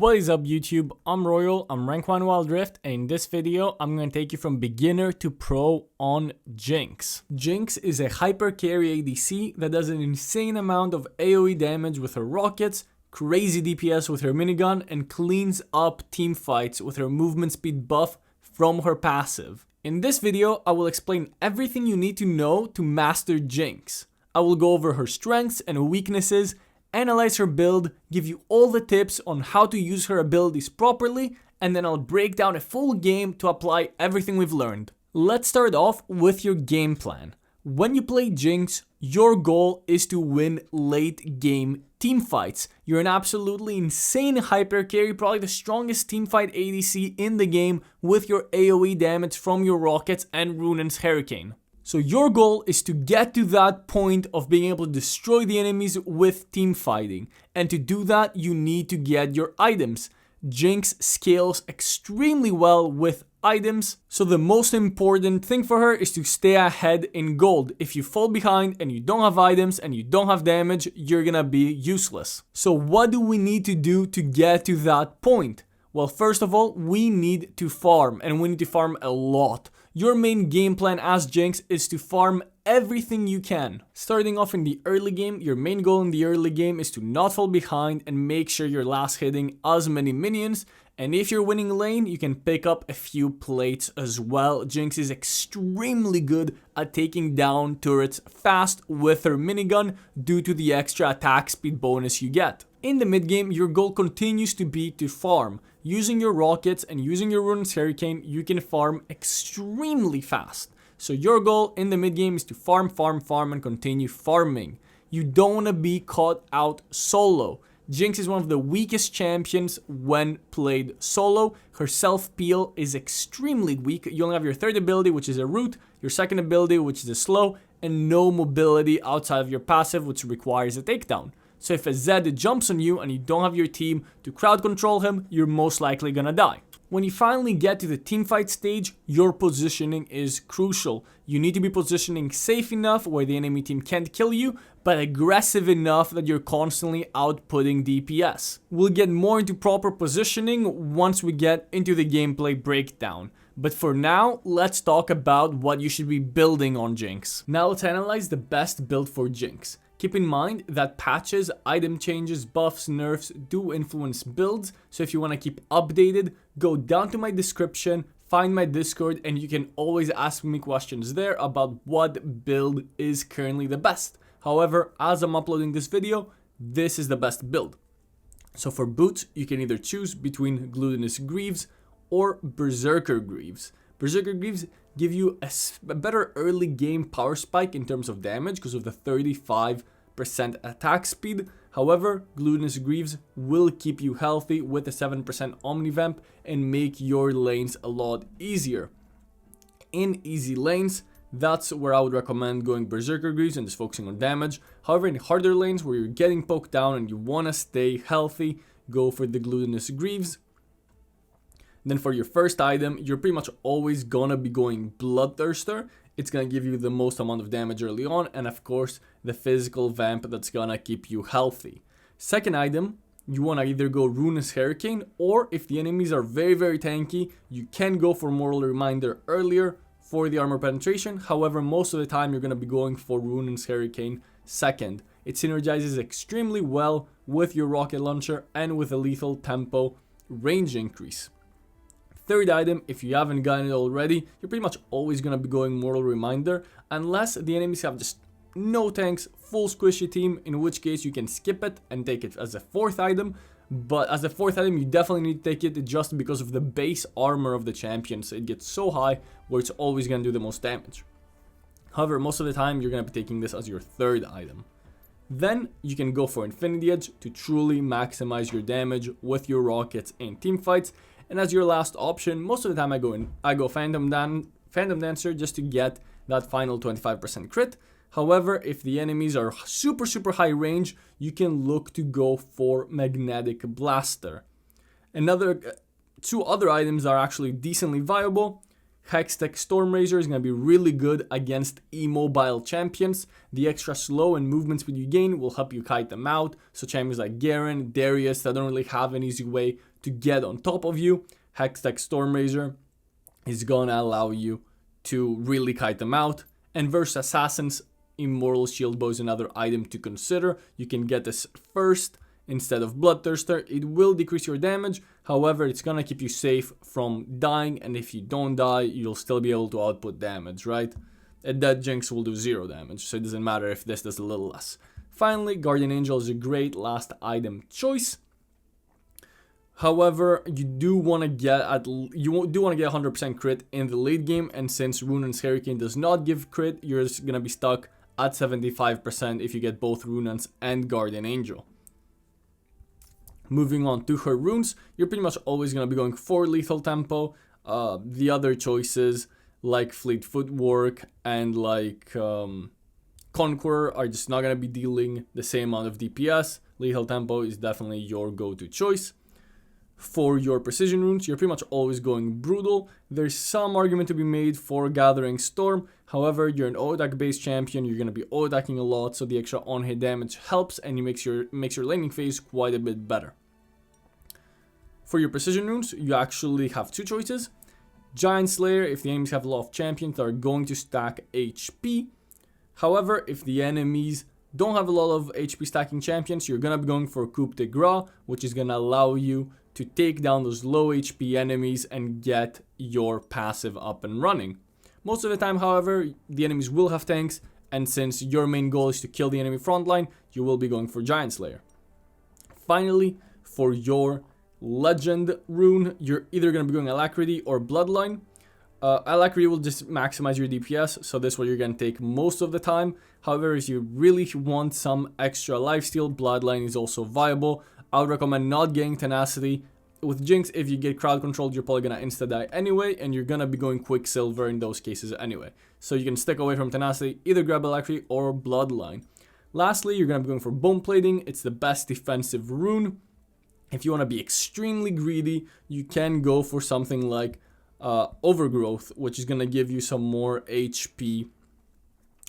What is up YouTube? I'm Royal, I'm rank 1 Wildrift, and in this video I'm going to take you from beginner to pro on Jinx. Jinx is a hyper carry ADC that does an insane amount of AoE damage with her rockets, crazy DPS with her minigun, and cleans up team fights with her movement speed buff from her passive. In this video I will explain everything you need to know to master Jinx. I will go over her strengths and weaknesses, analyze her build, give you all the tips on how to use her abilities properly, and then I'll break down a full game to apply everything we've learned. Let's start off with your game plan. When you play Jinx, your goal is to win late game team fights. You're an absolutely insane hyper carry, probably the strongest teamfight ADC in the game with your AoE damage from your rockets and Runaan's Hurricane. So your goal is to get to that point of being able to destroy the enemies with team fighting. And to do that, you need to get your items. Jinx scales extremely well with items, so the most important thing for her is to stay ahead in gold. If you fall behind and you don't have items and you don't have damage, you're gonna be useless. So what do we need to do to get to that point? Well, first of all, we need to farm, and we need to farm a lot. Your main game plan as Jinx is to farm everything you can. Starting off in the early game, your main goal in the early game is to not fall behind and make sure you're last hitting as many minions. And if you're winning lane, you can pick up a few plates as well. Jinx is extremely good at taking down turrets fast with her minigun due to the extra attack speed bonus you get. In the mid game, your goal continues to be to farm. Using your rockets and using your Runaan's Hurricane, you can farm extremely fast. So your goal in the mid game is to farm and continue farming. You don't want to be caught out solo. Jinx is one of the weakest champions when played solo. Her self-peel is extremely weak. You only have your third ability, which is a root, your second ability, which is a slow, and no mobility outside of your passive, which requires a takedown. So if a Zed jumps on you and you don't have your team to crowd control him, you're most likely gonna die. When you finally get to the teamfight stage, your positioning is crucial. You need to be positioning safe enough where the enemy team can't kill you, but aggressive enough that you're constantly outputting DPS. We'll get more into proper positioning once we get into the gameplay breakdown. But for now, let's talk about what you should be building on Jinx. Now let's analyze the best build for Jinx. Keep in mind that patches, item changes, buffs, nerfs do influence builds, so if you want to keep updated, go down to my description, find my Discord, and you can always ask me questions there about what build is currently the best. However, as I'm uploading this video, this is the best build. So for boots, you can either choose between Glutinous Greaves or Berserker Greaves. Berserker Greaves give you a better early game power spike in terms of damage because of the 35% attack speed. However, Glutinous Greaves will keep you healthy with a 7% Omnivamp and make your lanes a lot easier. In easy lanes, that's where I would recommend going Berserker Greaves and just focusing on damage. However, in harder lanes where you're getting poked down and you want to stay healthy, go for the Glutinous Greaves. Then for your first item, you're pretty much always gonna be going Bloodthirster. It's gonna give you the most amount of damage early on, and of course, the physical vamp that's gonna keep you healthy. Second item, you wanna either go Runaan's Hurricane, or if the enemies are very tanky, you can go for Moral Reminder earlier for the armor penetration. However, most of the time, you're gonna be going for Runaan's Hurricane second. It synergizes extremely well with your rocket launcher and with a lethal tempo range increase. Third item, if you haven't gotten it already, you're pretty much always going to be going Moral Reminder unless the enemies have just no tanks, full squishy team, in which case you can skip it and take it as a fourth item. But as a fourth item, you definitely need to take it just because of the base armor of the champion. So it gets so high where it's always going to do the most damage. However, most of the time you're going to be taking this as your third item. Then you can go for Infinity Edge to truly maximize your damage with your rockets in teamfights. And as your last option, most of the time I go Phantom Dancer just to get that final 25% crit. However, if the enemies are super high range, you can look to go for Magnetic Blaster. Two other items are actually decently viable. Hextech Stormraiser is going to be really good against immobile champions. The extra slow and movement speed you gain will help you kite them out. So champions like Garen, Darius that don't really have an easy way to get on top of you, Hextech Stormraiser is going to allow you to really kite them out. And versus assassins, Immortal Shield Bow is another item to consider. You can get this first instead of Bloodthirster. It will decrease your damage, however it's gonna keep you safe from dying, and if you don't die you'll still be able to output damage, right? A dead Jinx will do 0 damage, so it doesn't matter if this does a little less. Finally, Guardian Angel is a great last item choice. However, you do want to get 100% crit in the late game, and since Runaan's Hurricane does not give crit, you're just gonna be stuck at 75% if you get both Runaan's and Guardian Angel. Moving on to her runes, you're pretty much always going to be going for lethal tempo. The other choices like Fleet Footwork and like Conqueror are just not going to be dealing the same amount of DPS. Lethal tempo is definitely your go-to choice. For your precision runes, you're pretty much always going Brutal. There's some argument to be made for Gathering Storm. However, you're an auto-attack based champion, you're going to be auto-attacking a lot, so the extra on-hit damage helps and it makes your laning phase quite a bit better. For your precision runes, you actually have 2 choices. Giant Slayer, if the enemies have a lot of champions that are going to stack HP. However, if the enemies don't have a lot of HP stacking champions, you're going to be going for Coup de Grace, which is going to allow you to take down those low HP enemies and get your passive up and running. Most of the time, however, the enemies will have tanks, and since your main goal is to kill the enemy frontline, you will be going for Giant Slayer. Finally, for your Legend rune, you're either going to be going Alacrity or Bloodline. Alacrity will just maximize your DPS, so this is what you're going to take most of the time. However, if you really want some extra lifesteal, Bloodline is also viable. I would recommend not getting Tenacity. With Jinx, if you get crowd controlled, you're probably going to insta-die anyway, and you're going to be going Quicksilver in those cases anyway. So you can stick away from Tenacity, either grab Alacrity or Bloodline. Lastly, you're going to be going for Bone Plating. It's the best defensive rune. If you want to be extremely greedy, you can go for something like Overgrowth, which is going to give you some more HP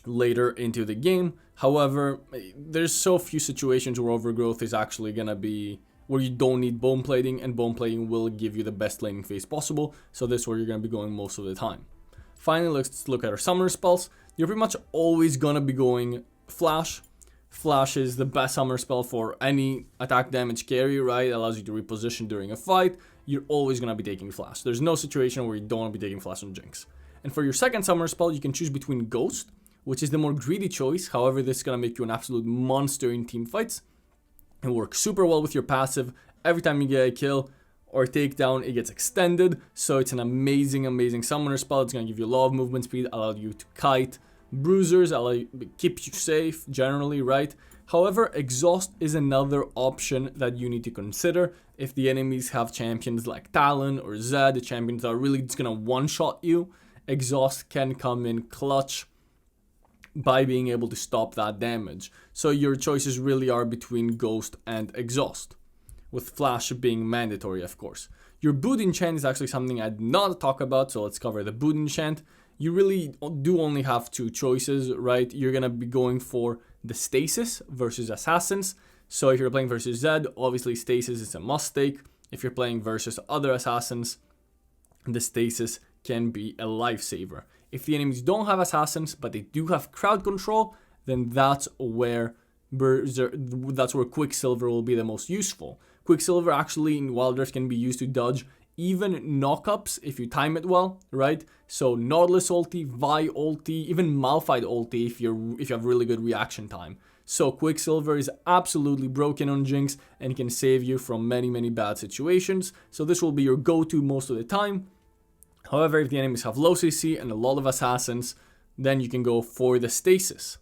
later into the game. However, there's so few situations where Overgrowth is actually going to be where you don't need Bone Plating, and Bone Plating will give you the best laning phase possible, so this is where you're going to be going most of the time. Finally, let's look at our summoner spells. You're pretty much always going to be going Flash. Flash is the best summoner spell for any attack damage carry, right? It allows you to reposition during a fight. You're always going to be taking Flash. There's no situation where you don't want to be taking Flash on Jinx. And for your second summoner spell, you can choose between Ghost, which is the more greedy choice. However, this is going to make you an absolute monster in team fights. It works super well with your passive. Every time you get a kill or takedown, it gets extended. So it's an amazing, amazing summoner spell. It's going to give you a lot of movement speed, allow you to kite bruisers, keep you safe generally, right? However, Exhaust is another option that you need to consider. If the enemies have champions like Talon or Zed, the champions that are really just gonna one-shot you, Exhaust can come in clutch by being able to stop that damage. So your choices really are between Ghost and Exhaust, with Flash being mandatory, of course. Your boot enchant is actually something I did not talk about, so let's cover the boot enchant. You really do only have 2 choices, right? You're going to be going for the Stasis versus Assassins. So if you're playing versus Zed, obviously Stasis is a must take. If you're playing versus other Assassins, the Stasis can be a lifesaver. If the enemies don't have Assassins, but they do have crowd control, then that's where Quicksilver will be the most useful. Quicksilver actually in Wildrift can be used to dodge even knockups if you time it well, right? So Nautilus ulti, Vi ulti, even Malphite ulti if you have really good reaction time. So Quicksilver is absolutely broken on Jinx and can save you from many bad situations. So this will be your go-to most of the time. However, if the enemies have low CC and a lot of assassins, then you can go for the Stasis.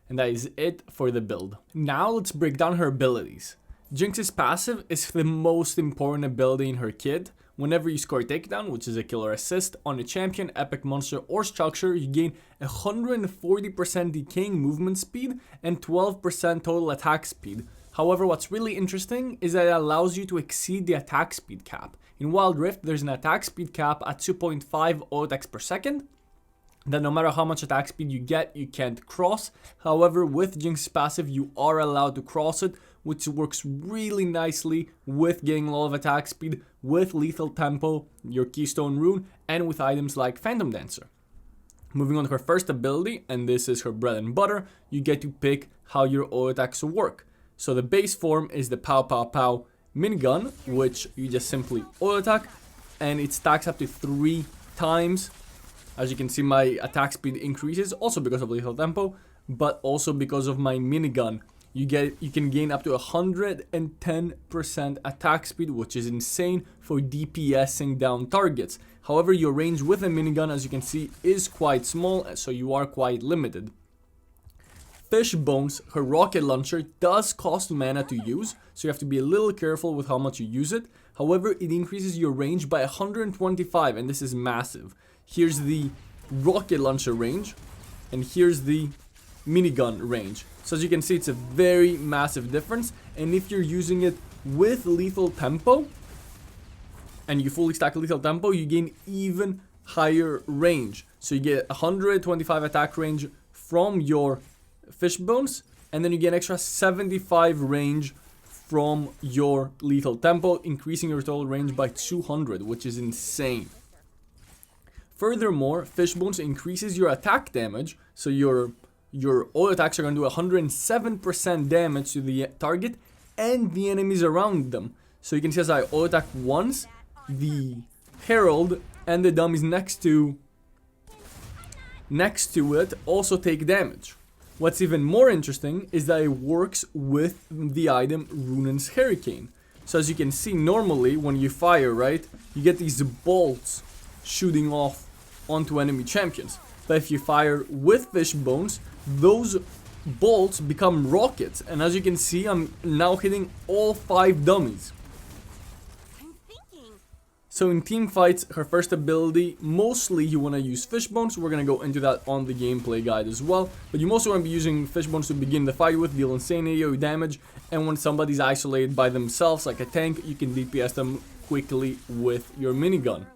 And that is it for the build. Now let's break down her abilities. Jinx's passive is the most important ability in her kit. Whenever you score a takedown, which is a killer assist, on a champion, epic monster, or structure, you gain 140% decaying movement speed and 12% total attack speed. However, what's really interesting is that it allows you to exceed the attack speed cap. In Wild Rift, there's an attack speed cap at 2.5 auto attacks per second, that no matter how much attack speed you get, you can't cross. However, with Jinx's passive, you are allowed to cross it, which works really nicely with getting a lot of attack speed, with lethal tempo, your keystone rune, and with items like Phantom Dancer. Moving on to her first ability, and this is her bread and butter, you get to pick how your auto attacks work. So the base form is the Pow Pow Pow minigun, which you just simply auto attack, and it stacks up to 3 times. As you can see, my attack speed increases, also because of lethal tempo, but also because of my minigun. You can gain up to 110% attack speed, which is insane for DPSing down targets. However, your range with a minigun, as you can see, is quite small, so you are quite limited. Fish Bones, her rocket launcher, does cost mana to use, so you have to be a little careful with how much you use it. However, it increases your range by 125, and this is massive. Here's the rocket launcher range, and here's the minigun range. So as you can see, it's a very massive difference, and if you're using it with lethal tempo, and you fully stack lethal tempo, you gain even higher range. So you get 125 attack range from your Fish Bones, and then you get an extra 75 range from your lethal tempo, increasing your total range by 200, which is insane. Furthermore, Fish Bones increases your attack damage, so your auto attacks are going to do 107% damage to the target and the enemies around them. So you can see as I auto attack once, the Herald and the dummies next to it also take damage. What's even more interesting is that it works with the item Runan's Hurricane. So as you can see, normally when you fire, right, you get these bolts shooting off onto enemy champions. But if you fire with Fish Bones, those bolts become rockets. And as you can see, I'm now hitting all 5 dummies. So in team fights, her first ability, mostly you want to use Fish Bones. We're going to go into that on the gameplay guide as well. But you mostly want to be using Fish Bones to begin the fight with, deal insane AoE damage. And when somebody's isolated by themselves, like a tank, you can DPS them quickly with your minigun.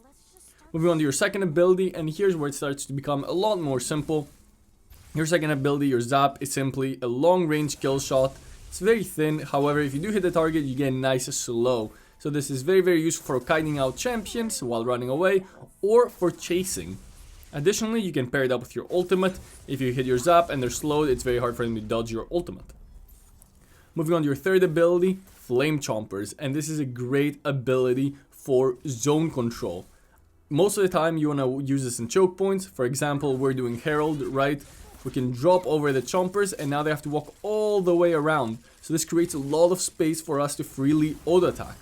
Moving on to your second ability, and here's where it starts to become a lot more simple. Your second ability, your Zap, is simply a long-range kill shot. It's very thin, however, if you do hit the target, you get nice slow. So this is very, very useful for kiting out champions while running away, or for chasing. Additionally, you can pair it up with your ultimate. If you hit your Zap and they're slowed, it's very hard for them to dodge your ultimate. Moving on to your third ability, Flame Chompers, and this is a great ability for zone control. Most of the time you want to use this in choke points. For example, we're doing Herald, right? We can drop over the chompers and now they have to walk all the way around. So this creates a lot of space for us to freely auto attack.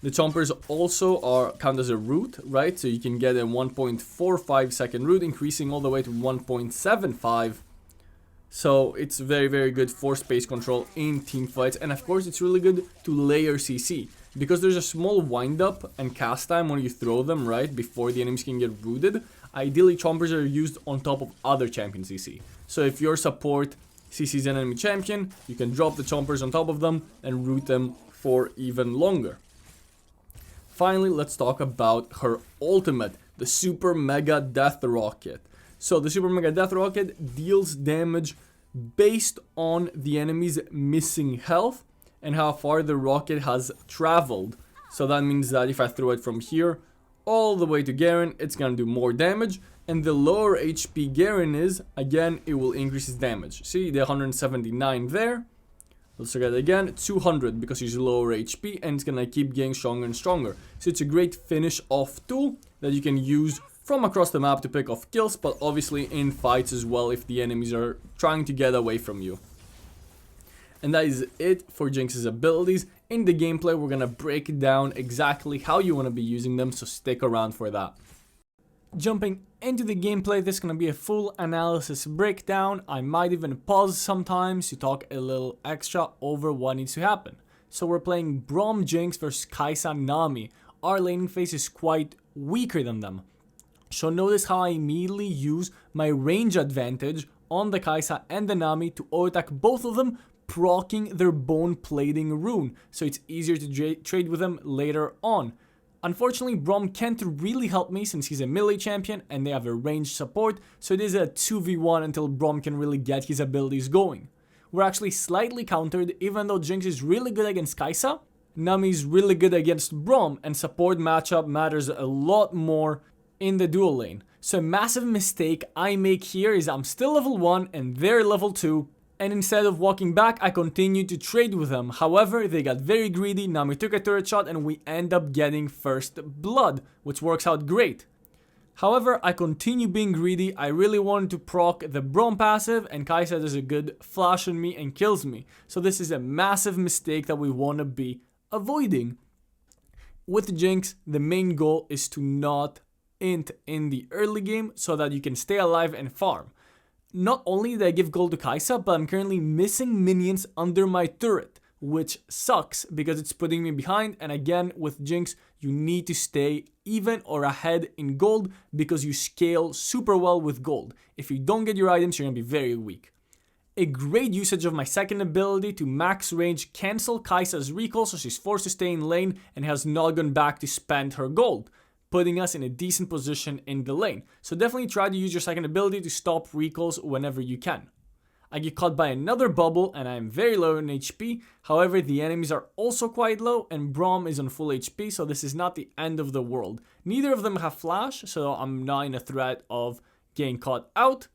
The chompers also count as a root, right? So you can get a 1.45 second root, increasing all the way to 1.75. So it's very, very good for space control in team fights. And of course, it's really good to layer CC. Because there's a small wind up and cast time when you throw them, right? Before the enemies can get rooted. Ideally, chompers are used on top of other champion CC. So if your support CC's an enemy champion, you can drop the chompers on top of them and root them for even longer. Finally, let's talk about her ultimate, the Super Mega Death Rocket. So the Super Mega Death Rocket deals damage based on the enemy's missing health and how far the rocket has traveled. So that means that if I throw it from here all the way to Garen, it's gonna do more damage. And the lower HP Garen is, again, it will increase his damage. See, the 179 there. Let's look at it again, 200 because he's lower HP and it's gonna keep getting stronger and stronger. So it's a great finish off tool that you can use from across the map to pick off kills, but obviously in fights as well if the enemies are trying to get away from you. And that is it for Jinx's abilities. In the gameplay, we're gonna break down exactly how you wanna be using them, so stick around for that. Jumping into the gameplay, this is going to be a full analysis breakdown. I might even pause sometimes to talk a little extra over what needs to happen. So we're playing Braum Jinx versus Kai'Sa Nami. Our laning phase is quite weaker than them. So notice how I immediately use my range advantage on the Kai'Sa and the Nami to auto attack both of them proccing their bone plating rune, so it's easier to trade with them later on. Unfortunately, Braum can't really help me since he's a melee champion and they have a ranged support, so it is a 2v1 until Braum can really get his abilities going. We're actually slightly countered, even though Jinx is really good against Kai'Sa. Nami's really good against Braum, and support matchup matters a lot more in the dual lane. So a massive mistake I make here is I'm still level 1 and they're level 2, and instead of walking back, I continued to trade with them. However, they got very greedy, Nami took a turret shot, and we end up getting first blood, which works out great. However, I continue being greedy. I really wanted to proc the Braum passive, and Kai'Sa does a good flash on me and kills me. So this is a massive mistake that we want to be avoiding. With Jinx, the main goal is to not int in the early game so that you can stay alive and farm. Not only did I give gold to Kai'Sa, but I'm currently missing minions under my turret, which sucks because it's putting me behind. And again, with Jinx, you need to stay even or ahead in gold because you scale super well with gold. If you don't get your items, you're going to be very weak. A great usage of my second ability to max range cancel Kai'Sa's recall, so she's forced to stay in lane and has not gone back to spend her gold, putting us in a decent position in the lane. So definitely try to use your second ability to stop recalls whenever you can. I get caught by another bubble and I am very low in HP. However, the enemies are also quite low and Braum is on full HP, so this is not the end of the world. Neither of them have flash, so I'm not in a threat of getting caught out.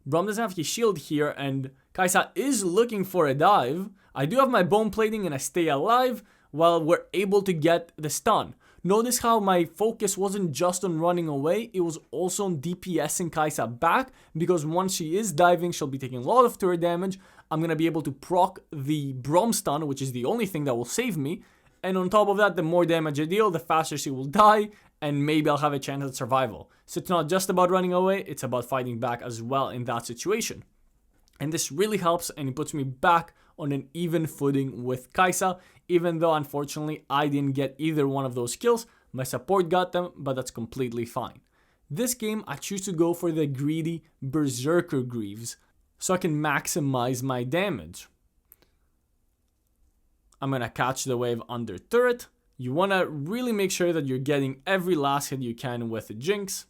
Braum doesn't have his shield here and Kai'Sa is looking for a dive. I do have my bone plating and I stay alive while we're able to get the stun. Notice how my focus wasn't just on running away, it was also on DPSing Kai'Sa back, because once she is diving, she'll be taking a lot of turret damage. I'm going to be able to proc the Braum stun, which is the only thing that will save me. And on top of that, the more damage I deal, the faster she will die, and maybe I'll have a chance at survival. So it's not just about running away, it's about fighting back as well in that situation. And this really helps, and it puts me back on an even footing with Kai'Sa, even though unfortunately I didn't get either one of those kills. My support got them, but that's completely fine. This game I choose to go for the greedy Berserker Greaves so I can maximize my damage. I'm gonna catch the wave under turret. You wanna really make sure that you're getting every last hit you can with Jinx.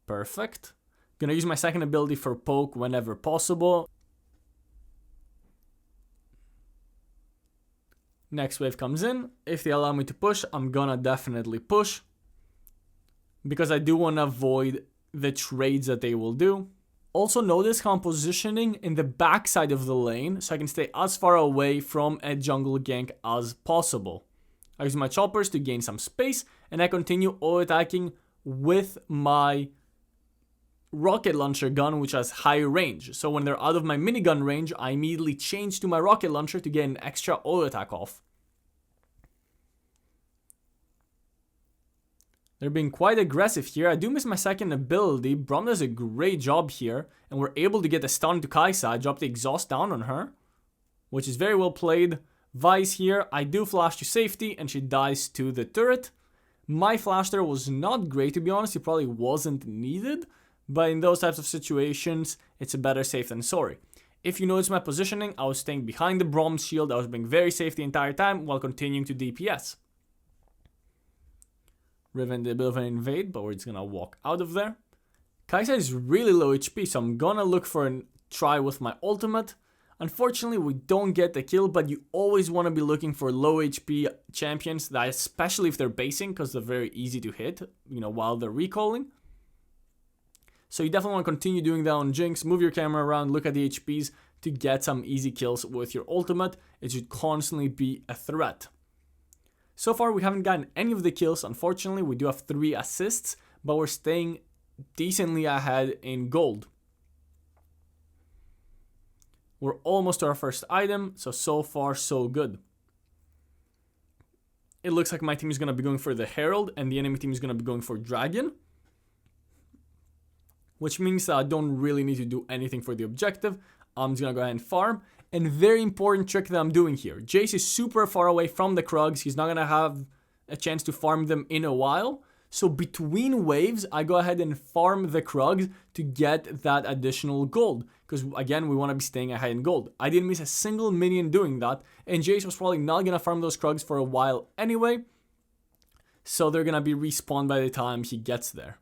Perfect. Gonna use my second ability for poke whenever possible. Next wave comes in. If they allow me to push, I'm gonna definitely push, because I do want to avoid the trades that they will do. Also notice how I'm positioning in the backside of the lane so I can stay as far away from a jungle gank as possible. I use my choppers to gain some space, and I continue auto-attacking with my rocket launcher gun, which has high range. So when they're out of my minigun range, I immediately change to my rocket launcher to get an extra auto attack off. They're being quite aggressive here. I do miss my second ability. Braum does a great job here, and we're able to get a stun to Kai'Sa. I drop the exhaust down on her, which is very well played. Vice here, I do flash to safety, and she dies to the turret. My flash there was not great, to be honest. It probably wasn't needed. But in those types of situations, it's a better safe than sorry. If you notice my positioning, I was staying behind the Braum shield. I was being very safe the entire time while continuing to DPS. Riven did a bit of an invade, but we're just gonna walk out of there. Kai'Sa is really low HP, so I'm gonna look for a try with my ultimate. Unfortunately, we don't get the kill, but you always want to be looking for low HP champions, that especially if they're basing, because they're very easy to hit, while they're recalling. So you definitely want to continue doing that on Jinx. Move your camera around, look at the HPs to get some easy kills with your ultimate. It should constantly be a threat. So far, we haven't gotten any of the kills. Unfortunately, we do have 3 assists, but we're staying decently ahead in gold. We're almost to our first item, so far, so good. It looks like my team is going to be going for the Herald, and the enemy team is going to be going for Dragon, which means that I don't really need to do anything for the objective. I'm just going to go ahead and farm. And very important trick that I'm doing here. Jace is super far away from the Krugs. He's not going to have a chance to farm them in a while. So between waves, I go ahead and farm the Krugs to get that additional gold. because again, we want to be staying ahead in gold. I didn't miss a single minion doing that, and Jace was probably not going to farm those Krugs for a while anyway, so they're going to be respawned by the time he gets there.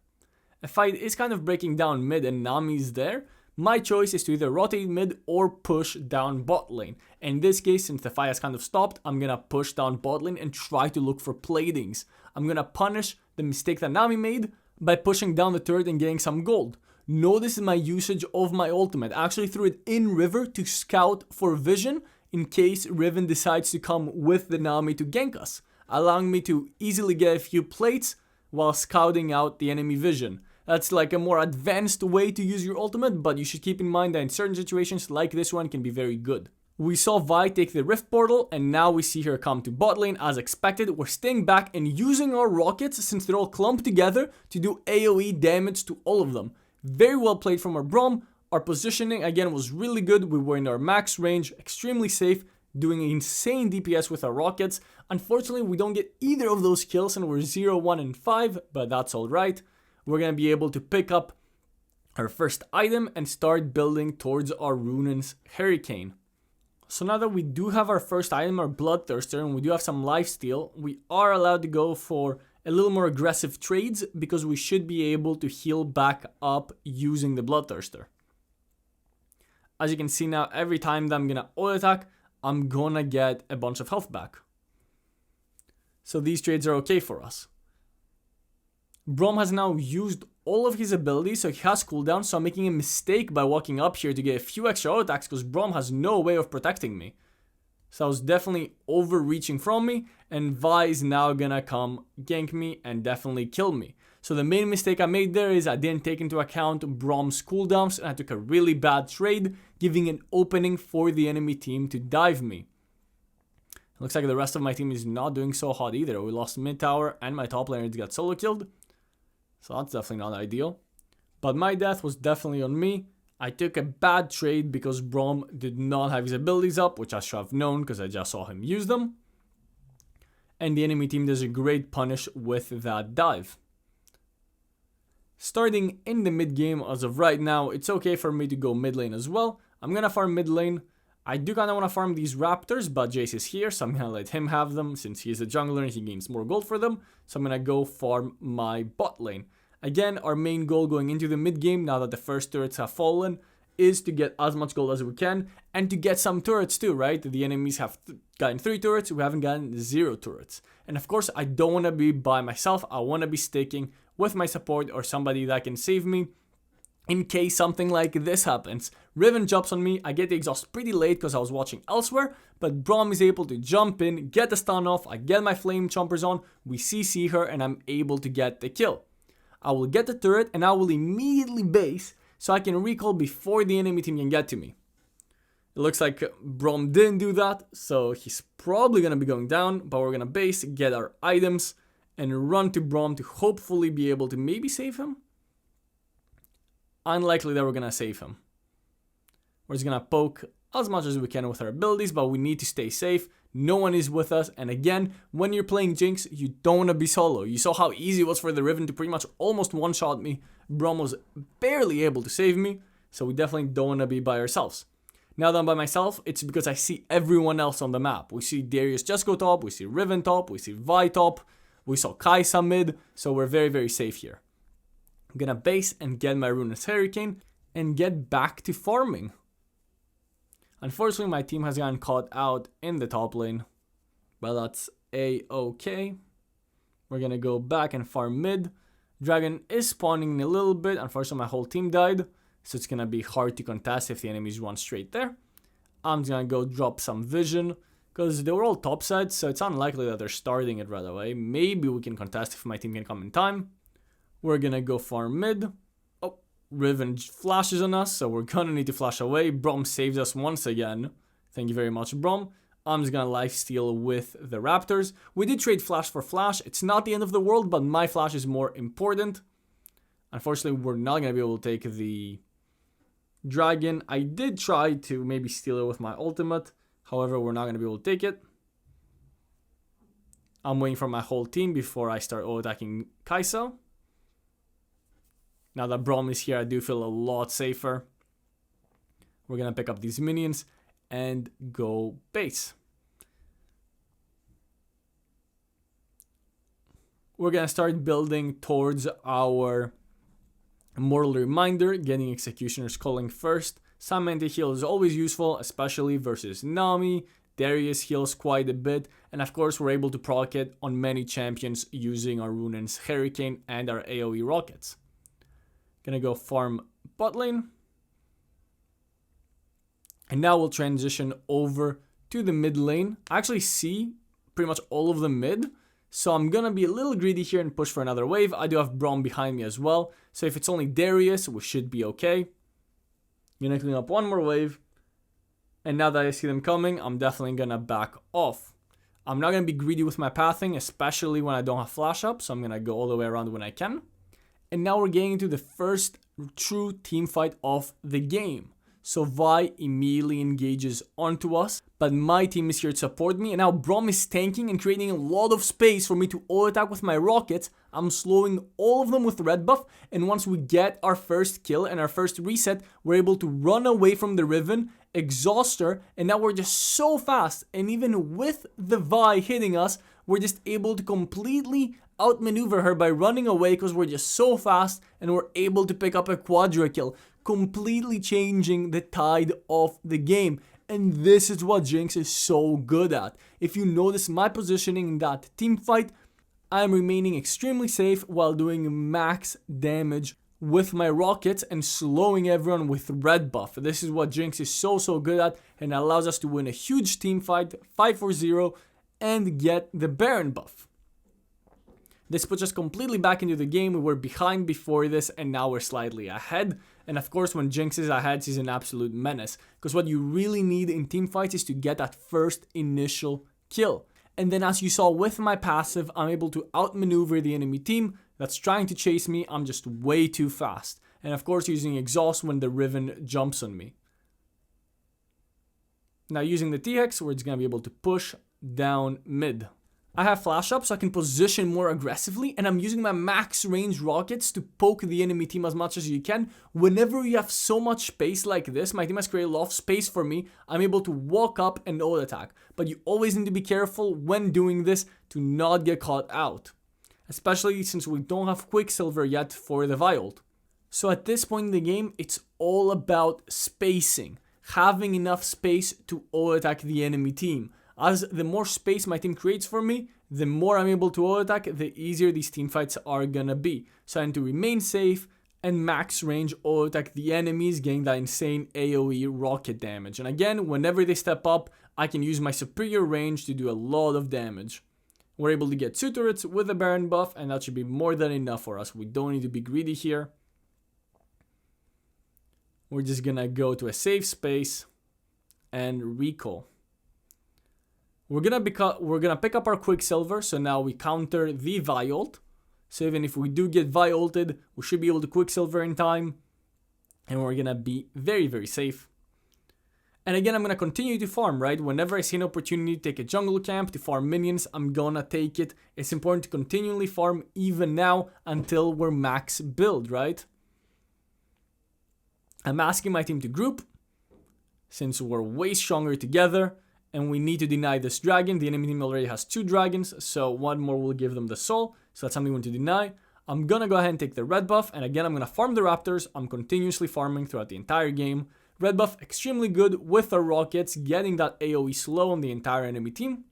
A fight is kind of breaking down mid and Nami's there. My choice is to either rotate mid or push down bot lane. In this case, since the fight has kind of stopped, I'm going to push down bot lane and try to look for platings. I'm going to punish the mistake that Nami made by pushing down the turret and getting some gold. Notice my usage of my ultimate. I actually threw it in river to scout for vision in case Riven decides to come with the Nami to gank us, allowing me to easily get a few plates while scouting out the enemy vision. That's like a more advanced way to use your ultimate, but you should keep in mind that in certain situations like this one can be very good. We saw Vi take the Rift Portal, and now we see her come to bot lane as expected. We're staying back and using our rockets since they're all clumped together to do AoE damage to all of them. Very well played from our Braum. Our positioning again was really good. We were in our max range, extremely safe, doing insane DPS with our rockets. Unfortunately, we don't get either of those kills and we're 0, 1, and 5, but that's alright. We're going to be able to pick up our first item and start building towards our Runaan's Hurricane. So now that we do have our first item, our Bloodthirster, and we do have some lifesteal, we are allowed to go for a little more aggressive trades because we should be able to heal back up using the Bloodthirster. As you can see now, every time that I'm going to auto attack, I'm going to get a bunch of health back. So these trades are okay for us. Braum has now used all of his abilities, so he has cooldown, so I'm making a mistake by walking up here to get a few extra auto attacks because Braum has no way of protecting me. So I was definitely overreaching from me, and Vi is now gonna come gank me and definitely kill me. So the main mistake I made there is I didn't take into account Braum's cooldowns, and I took a really bad trade, giving an opening for the enemy team to dive me. It looks like the rest of my team is not doing so hot either. We lost mid tower and my top laner got solo killed. So that's definitely not ideal. But my death was definitely on me. I took a bad trade because Braum did not have his abilities up, which I should have known because I just saw him use them. And the enemy team does a great punish with that dive. Starting in the mid game as of right now, it's okay for me to go mid lane as well. I'm going to farm mid lane. I do kind of want to farm these raptors, but Jace is here, so I'm going to let him have them since he's a jungler and he gains more gold for them. So I'm going to go farm my bot lane. Again, our main goal going into the mid game, now that the first turrets have fallen, is to get as much gold as we can and to get some turrets too, right? The enemies have gotten 3 turrets, we haven't gotten 0 turrets. And of course, I don't want to be by myself, I want to be sticking with my support or somebody that can save me in case something like this happens. Riven jumps on me, I get the exhaust pretty late because I was watching elsewhere, but Braum is able to jump in, get the stun off, I get my flame chompers on, we CC her, and I'm able to get the kill. I will get the turret and I will immediately base so I can recall before the enemy team can get to me. It looks like Braum didn't do that, so he's probably going to be going down, but we're going to base, get our items, and run to Braum to hopefully be able to maybe save him. Unlikely that we're going to save him. We're just going to poke as much as we can with our abilities, but we need to stay safe. No one is with us, and again, when you're playing Jinx, you don't want to be solo. You saw how easy it was for the Riven to pretty much almost one-shot me. Braum was barely able to save me, so we definitely don't want to be by ourselves. Now that I'm by myself, it's because I see everyone else on the map. We see Darius just go top, we see Riven top, we see Vi top, we saw Kai'Sa mid, so we're very, very safe here. I'm gonna base and get my Runaan's Hurricane and get back to farming. Unfortunately, my team has gotten caught out in the top lane, but that's a-okay. We're gonna go back and farm mid. Dragon is spawning in a little bit. Unfortunately, my whole team died, so it's gonna be hard to contest if the enemies run straight there. I'm just gonna go drop some vision because they were all topside, so it's unlikely that they're starting it right away. Maybe we can contest if my team can come in time. We're gonna go farm mid. Oh, Riven flashes on us, so we're gonna need to flash away. Braum saves us once again. Thank you very much, Braum. I'm just gonna lifesteal with the raptors. We did trade flash for flash. It's not the end of the world, but my flash is more important. Unfortunately, we're not gonna be able to take the dragon. I did try to maybe steal it with my ultimate. However, we're not gonna be able to take it. I'm waiting for my whole team before I start attacking Kai'Sa. Now that Braum is here, I do feel a lot safer. We're gonna pick up these minions and go base. We're gonna start building towards our Mortal Reminder, getting Executioner's Calling first. Some anti-heal is always useful, especially versus Nami. Darius heals quite a bit, and of course we're able to proc it on many champions using our Runan's Hurricane and our AoE rockets. Gonna go farm bot lane. And now we'll transition over to the mid lane. I actually see pretty much all of the mid, so I'm gonna be a little greedy here and push for another wave. I do have Braum behind me as well, so if it's only Darius, we should be okay. Gonna clean up one more wave. And now that I see them coming, I'm definitely gonna back off. I'm not gonna be greedy with my pathing, especially when I don't have flash up, so I'm gonna go all the way around when I can. And now we're getting into the first true team fight of the game. So Vi immediately engages onto us, but my team is here to support me, and now Braum is tanking and creating a lot of space for me to auto-attack with my rockets. I'm slowing all of them with red buff, and once we get our first kill and our first reset, we're able to run away from the Riven, exhaust her, and now we're just so fast, and even with the Vi hitting us, we're just able to completely outmaneuver her by running away because we're just so fast, and we're able to pick up a quadra kill, completely changing the tide of the game. And this is what Jinx is so good at. If you notice my positioning in that team fight, I am remaining extremely safe while doing max damage with my rockets and slowing everyone with red buff. This is what Jinx is so good at, and allows us to win a huge team fight 5-4-0 and get the Baron buff. This puts us completely back into the game. We were behind before this, and now we're slightly ahead. And of course, when Jinx is ahead, she's an absolute menace. Because what you really need in team fights is to get that first initial kill. And then as you saw with my passive, I'm able to outmaneuver the enemy team that's trying to chase me. I'm just way too fast. And of course, using exhaust when the Riven jumps on me. Now using the T-Hex, we're just going to be able to push down mid. I have flash up so I can position more aggressively, and I'm using my max range rockets to poke the enemy team as much as you can. Whenever you have so much space like this, my team has created a lot of space for me, I'm able to walk up and auto attack. But you always need to be careful when doing this to not get caught out. Especially since we don't have Quicksilver yet for the Vi ult. So at this point in the game, it's all about spacing. Having enough space to auto attack the enemy team. As the more space my team creates for me, the more I'm able to auto-attack, the easier these team fights are gonna be. So I need to remain safe and max range auto-attack the enemies, getting that insane AoE rocket damage. And again, whenever they step up, I can use my superior range to do a lot of damage. We're able to get 2 turrets with a Baron buff, and that should be more than enough for us. We don't need to be greedy here. We're just gonna go to a safe space and recall. We're gonna pick up our Quicksilver, so now we counter the Vi ult. So even if we do get Vi ulted, we should be able to Quicksilver in time. And we're gonna be very safe. And again, I'm gonna continue to farm, right? Whenever I see an opportunity to take a jungle camp to farm minions, I'm gonna take it. It's important to continually farm even now until we're max build, right? I'm asking my team to group, since we're way stronger together. And we need to deny this dragon. The enemy team already has 2 dragons, so one more will give them the soul. So that's something we want to deny. I'm gonna go ahead and take the red buff, and again, I'm gonna farm the raptors. I'm continuously farming throughout the entire game. Red buff, extremely good with our rockets, getting that AoE slow on the entire enemy team.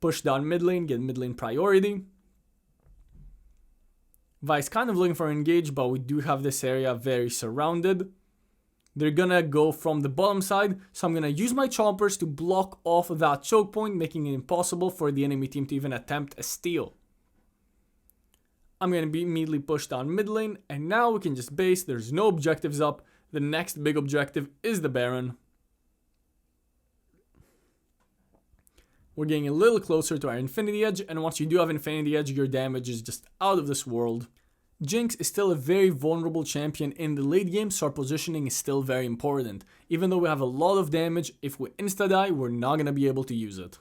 Push down mid lane, get mid lane priority. Vi's kind of looking for engage, but we do have this area very surrounded. They're gonna go from the bottom side, so I'm gonna use my chompers to block off that choke point, making it impossible for the enemy team to even attempt a steal. I'm gonna be immediately pushed down mid lane, and now we can just base. There's no objectives up. The next big objective is the Baron. We're getting a little closer to our Infinity Edge, and once you do have Infinity Edge, your damage is just out of this world. Jinx is still a very vulnerable champion in the late game, so our positioning is still very important. Even though we have a lot of damage, if we insta-die, we're not going to be able to use it.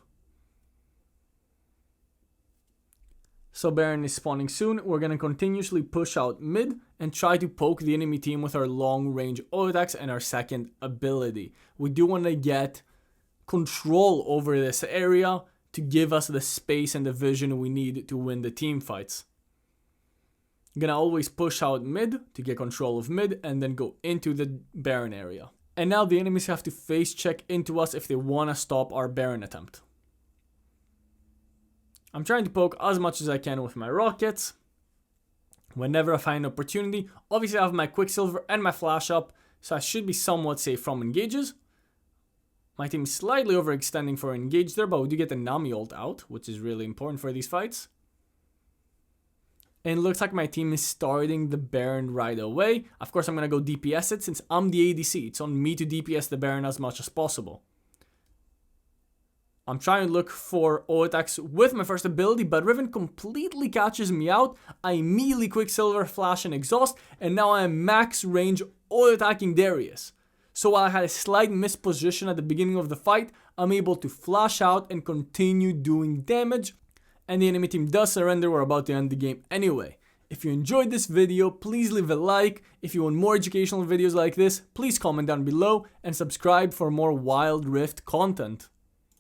So Baron is spawning soon. We're gonna continuously push out mid and try to poke the enemy team with our long range auto attacks and our second ability. We do want to get control over this area to give us the space and the vision we need to win the team fights. I'm gonna always push out mid to get control of mid and then go into the Baron area. And now the enemies have to face check into us if they want to stop our Baron attempt. I'm trying to poke as much as I can with my rockets. Whenever I find an opportunity, obviously I have my Quicksilver and my flash up, so I should be somewhat safe from engages. My team is slightly overextending for engage there, but we do get the Nami ult out, which is really important for these fights. And it looks like my team is starting the Baron right away. Of course, I'm going to go DPS it since I'm the ADC. It's on me to DPS the Baron as much as possible. I'm trying to look for auto attacks with my first ability, but Riven completely catches me out. I immediately Quicksilver, Flash, and Exhaust, and now I am max range auto attacking Darius. So while I had a slight misposition at the beginning of the fight, I'm able to flash out and continue doing damage. And the enemy team does surrender. We're about to end the game anyway. If you enjoyed this video, please leave a like. If you want more educational videos like this, please comment down below and subscribe for more Wild Rift content.